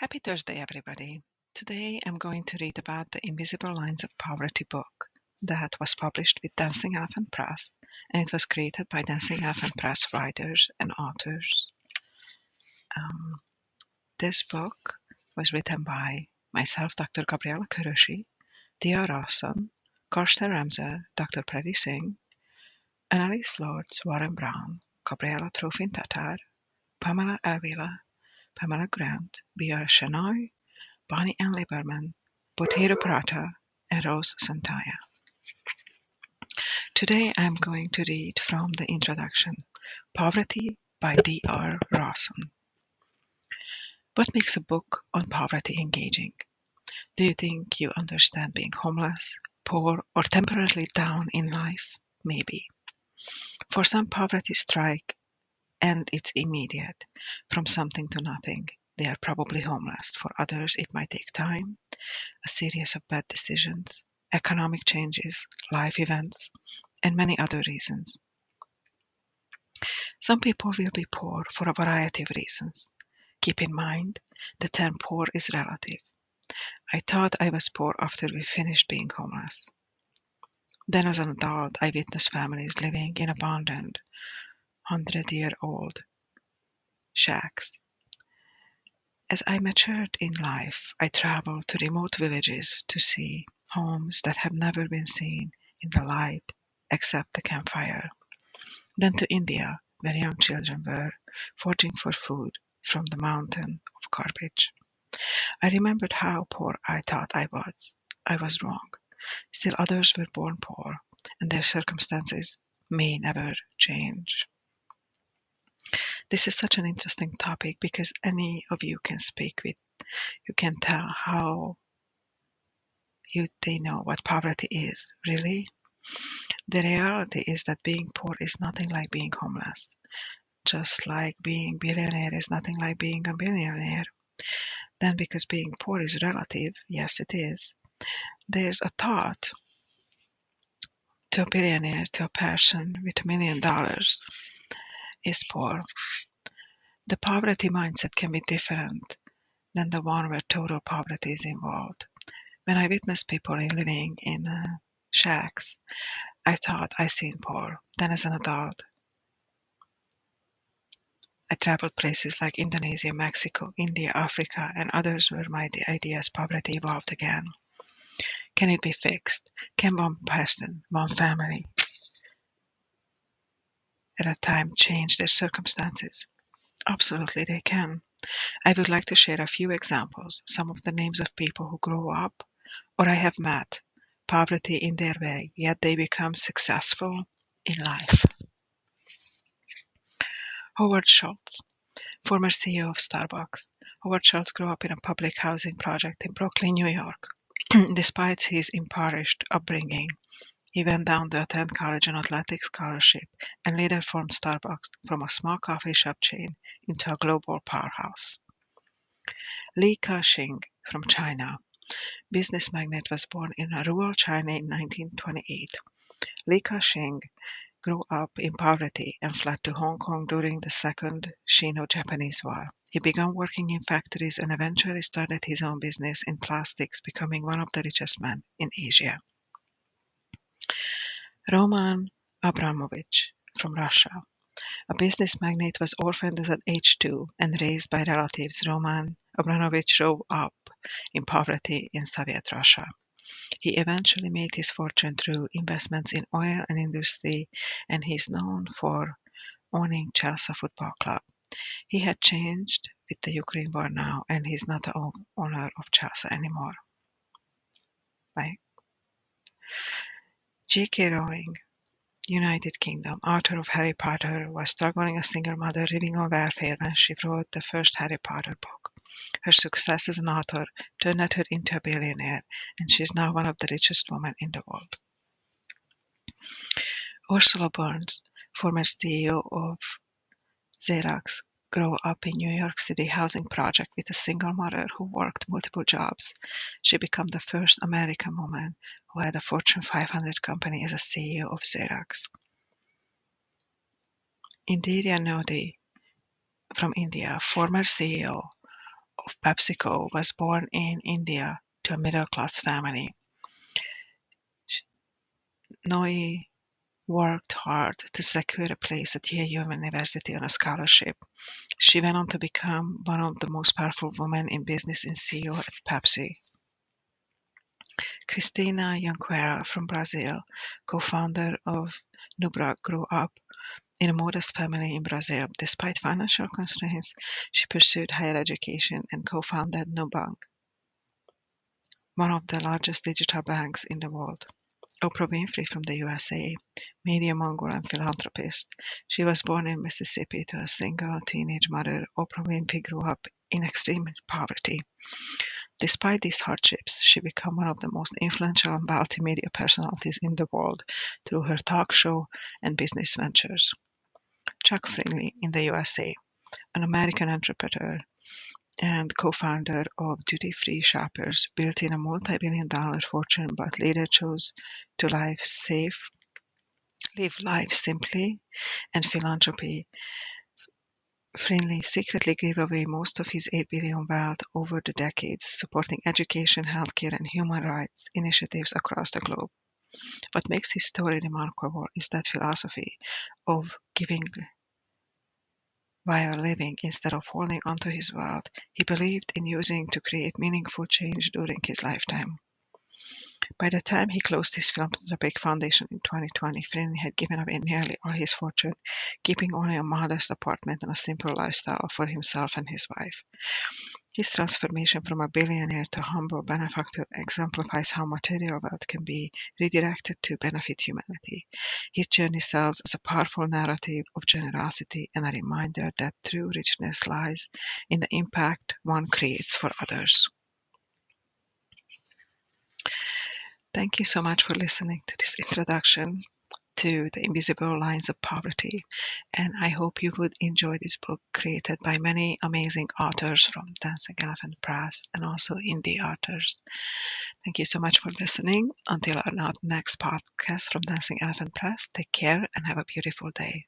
Happy Thursday, everybody. Today I'm going to read about the Invisible Lines of Poverty book that was published with Dancing Elephant Press, and it was created by Dancing Elephant Press writers and authors. This book was written by myself, Dr. Gabriella, Dia Rawson, Karsten Ramsey, Dr. Preeti Singh, Annalise Lords, Warren Brown, Gabriella Trofin-Tatar, Pamela Avila, Pamela Grant, Bia Shenoy, Bonnie Ann Lieberman, Potato Prata, and Rose Santaya. Today I'm going to read from the introduction, Poverty by D.R. Rawson. What makes a book on poverty engaging? Do you think you understand being homeless, poor, or temporarily down in life? Maybe. For some, poverty strikes and it's immediate, from something to nothing. They are probably homeless. For others, it might take time, a series of bad decisions, economic changes, life events, and many other reasons. Some people will be poor for a variety of reasons. Keep in mind, the term poor is relative. I thought I was poor after we finished being homeless. Then as an adult, I witnessed families living in abandoned, 100-year-old shacks. As I matured in life, I traveled to remote villages to see homes that have never been seen in the light except the campfire. Then to India, where young children were foraging for food from the mountain of garbage. I remembered how poor I thought I was. I was wrong. Still others were born poor, and their circumstances may never change. This is such an interesting topic because any of you can speak with, you can tell how they know what poverty is, really. The reality is that being poor is nothing like being homeless. Just like being billionaire is nothing like being a billionaire. Then because being poor is relative, yes it is, there's a thought to a billionaire, to a person with $1 million is poor. The poverty mindset can be different than the one where total poverty is involved. When I witnessed people living in shacks, I thought I seen poor. Then as an adult, I traveled places like Indonesia, Mexico, India, Africa, and others where my ideas poverty evolved again. Can it be fixed? Can one person, one family at a time change their circumstances? Absolutely they can. I would like to share a few examples, some of the names of people who grow up or I have met poverty in their way, yet they become successful in life. Howard Schultz, former CEO of Starbucks. Howard Schultz grew up in a public housing project in Brooklyn, New York. Despite his impoverished upbringing, he went down to attend college on athletic scholarship and later formed Starbucks from a small coffee shop chain into a global powerhouse. Li Ka-shing from China. Business magnate was born in rural China in 1928. Li Ka-shing grew up in poverty and fled to Hong Kong during the Second Sino-Japanese War. He began working in factories and eventually started his own business in plastics, becoming one of the richest men in Asia. Roman Abramovich from Russia. A business magnate, was orphaned at age 2 and raised by relatives. Roman Abramovich grew up in poverty in Soviet Russia. He eventually made his fortune through investments in oil and industry, and he is known for owning Chelsea Football Club. He had changed with the Ukraine war now, and he's not the owner of Chelsea anymore. Right? J.K. Rowling, United Kingdom, author of Harry Potter, was struggling as a single mother living on welfare when she wrote the first Harry Potter book. Her success as an author turned her into a billionaire, and she is now one of the richest women in the world. Ursula Burns, former CEO of Xerox, grew up in New York City housing project with a single mother who worked multiple jobs. She became the first American woman who had a Fortune 500 company as a CEO of Xerox. Indira Nodi from India, former CEO of PepsiCo, was born in India to a middle-class family. Noe worked hard to secure a place at Yale University on a scholarship. She went on to become one of the most powerful women in business and CEO at Pepsi. Cristina Junqueira from Brazil, co-founder of Nubra, grew up in a modest family in Brazil. Despite financial constraints, she pursued higher education and co-founded Nubank, one of the largest digital banks in the world. Oprah Winfrey from the USA, media mogul and philanthropist. She was born in Mississippi to a single teenage mother. Oprah Winfrey grew up in extreme poverty. Despite these hardships, she became one of the most influential and wealthy media personalities in the world through her talk show and business ventures. Chuck Finley in the USA, an American entrepreneur and co-founder of duty-free shoppers, built in a multi-billion-dollar fortune but later chose to live life simply and philanthropy. Finley secretly gave away most of his $8 billion wealth over the decades, supporting education, healthcare, and human rights initiatives across the globe. What makes his story remarkable is that philosophy of giving while living instead of holding onto his wealth he believed in using to create meaningful change during his lifetime. By the time he closed his philanthropic foundation in 2020, Finley had given away nearly all his fortune, keeping only a modest apartment and a simple lifestyle for himself and his wife. His transformation from a billionaire to a humble benefactor exemplifies how material wealth can be redirected to benefit humanity. His journey serves as a powerful narrative of generosity and a reminder that true richness lies in the impact one creates for others. Thank you so much for listening to this introduction to the invisible lines of poverty, and I hope you would enjoy this book created by many amazing authors from Dancing Elephant Press and also indie authors. Thank you so much for listening. Until our next podcast from Dancing Elephant Press, take care and have a beautiful day.